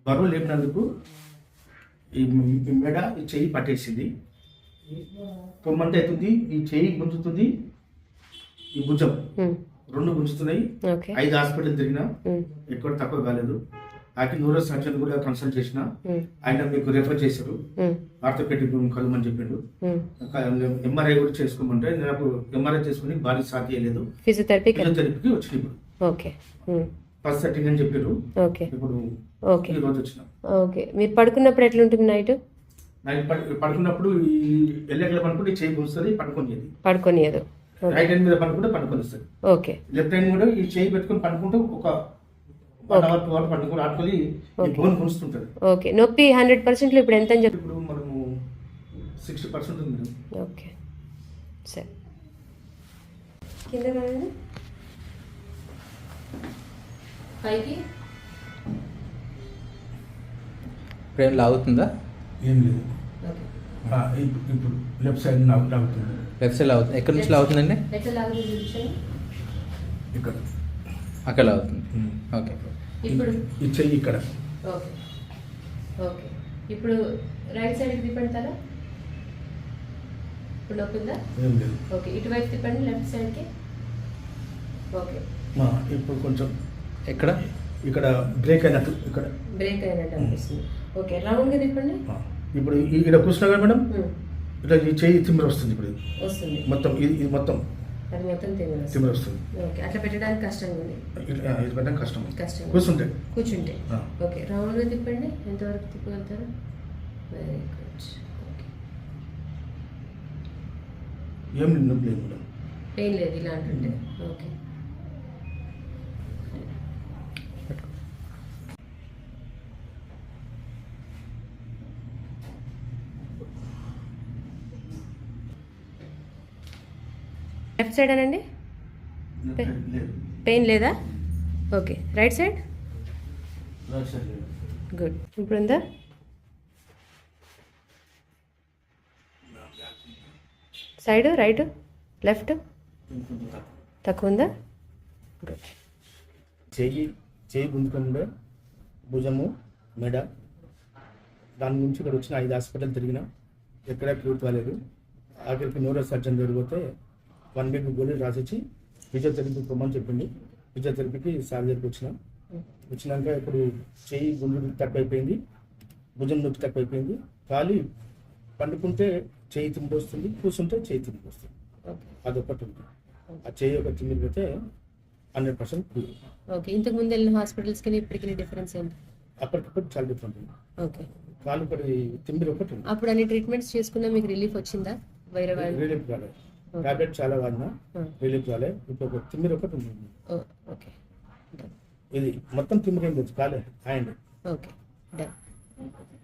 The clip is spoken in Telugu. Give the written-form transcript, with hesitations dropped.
బరువు లేపినందుకు ఈ మెడ ఈ చెయ్యి పట్టేసింది. 9 మంత్ అవుతుంది. ఈ చెయ్యి గుంజుతుంది, ఈ భుజం రెండు గుంజుతున్నాయి. 5 హాస్పిటల్ తిరిగినా ఎక్కడ తక్కువ కాలేదు. న్యూరో సర్జన్ కూడా కన్సల్ట్ చేసిన, ఆయన మీకు రెఫర్ చేశారు, ఆర్థోపెడిక్ కలమని చెప్పిండు. ఎంఆర్ఐ కూడా చేసుకోమంటే నాకు ఎంఆర్ఐ చేసుకుని బాడీ సాధ్యం చేయలేదు. ఫిజియోథెరపీకి వచ్చింది. ఇప్పుడు ఫస్ట్ సెట్టింగ్ అని చెప్పారు. ఇప్పుడు ఈ రోజు వచ్చిన. మీరు పడుకున్నప్పుడు ఎట్లా ఉంటుంది? నైట్ పడుకున్నప్పుడు ఈ ఎల్లెక్కడ పడుకుంటే చేయి గుంజుతుంది, పడుకోనియదు. రైట్ హ్యాండ్ మీద పడుకుంటే పడుకొనిస్తుంది. లెఫ్ట్ హ్యాండ్ కూడా ఈ చేయి పెట్టుకుని పడుకుంటే ఒక 1 hour 2 hours పడుకుని ఆడుకొని ఈ బోన్ గుంజుతుంటది. నొప్పి 100% లో ఇప్పుడు ఎంత అని చెప్పి? ఇప్పుడు మనము 60% ఉంది మేడం. ఓకే సరే, కింద కాదండి పైకి ప్రేమ్ లాగుతుందా? ఏం లేదు. ఇప్పుడు లెఫ్ట్ సైడ్ లాగుతుంది. లెఫ్ట్ సైడ్ లాగుతుంది. ఎక్కడి నుంచి లాగుతుందండి? ఇక్కడ అక్కడ లాగుతుంది. ఓకే. ఇప్పుడు ఈ చెయ్యి ఇక్కడ. Okay okay. ఇప్పుడు రైట్ సైడ్ తిప్పండి. ఇప్పుడు నొప్పిందా? ఏం లేదు. ఓకే, ఇటువైపు తిప్పండి లెఫ్ట్ సైడ్కి. ఓకే. ఇప్పుడు కొంచెం ఎక్కడ ఇక్కడ బ్రేక్ అయినట్టు అనిపిస్తుంది. ఓకే, రౌండ్గా తిప్పండి. ఇప్పుడు ఇక్కడ కూర్చున్నా కదా మేడం, ఇట్లా ఈ చెయ్యి తిమ్మిరి వస్తుంది. ఇప్పుడు వస్తుంది మొత్తం, ఇది మొత్తం అది మొత్తం తిమ్మిరి వస్తుంది. ఓకే, అట్లా పెట్టడానికి కష్టంగా ఉంది. ఇది పెట్టడానికి కష్టం కూర్చుంటే. ఓకే, రౌండ్గా తిప్పండి. ఎంతవరకు తిప్పగలుగుతారు? Very good. ఏం నొప్పి లేదు మేడం, పెయిన్ లేదు ఇలా అంటుంటే. ఓకే, లెఫ్ట్ సైడ్ అనండి. పెయిన్ లేదా? Okay, right side. గుడ్. ఇప్పుడు ఉందా? సైడ్ రైట్ లెఫ్ట్ తక్కువ ఉందా? గుడ్. చెయ్యి గుంజుకుంటే భుజము మెడ, దాని నుంచి ఇక్కడ వచ్చిన 5 హాస్పిటల్ తిరిగినా ఎక్కడ క్యూర్ కాలేదు. ఆఖరికి న్యూరో సర్జన్ జరిగితే 1 week గోళీ రాసిచ్చి ఫిజియోథెరపీ పొమ్మని చెప్పింది. ఫిజియోథెరపీకి సార్ దగ్గరికి వచ్చినాక ఇప్పుడు చెయ్యి గుండు తక్కువైపోయింది, భుజం నొప్పి తక్కువైపోయింది. ఖాళీ పండుకుంటే చెయ్యి తిమ్మిడి వస్తుంది, కూర్చుంటే చెయ్యి తిమ్మిడి వస్తుంది. అదొకటి ఉంది. ఆ చెయ్యి ఒక తిమ్మిడి పోతే 100% క్యూర్. ఓకే, ఇంతకు ముందు వెళ్ళిన హాస్పిటల్స్కి ఇప్పటికి డిఫరెన్స్ ఏంటి? అప్పటికప్పుడు చాలా డిఫరెంట్ ఉంది. ఓకే, కాలు ఒకటి తిమ్మిడి ఒకటి ఉంది. అప్పుడు అన్ని ట్రీట్మెంట్స్ చేసుకున్నా మీకు రిలీఫ్ వచ్చిందా? రిలీఫ్ కాలేదు. టాబ్లెట్ చాలా వాడినా రిలీఫ్ రాలే. ఇప్పుడు ఒక తిమ్మిరి ఒకటి ఉంది. ఓకే, ఇది మొత్తం తిమ్మిరి ఏం కాలే హ్యాండ్. Okay, done.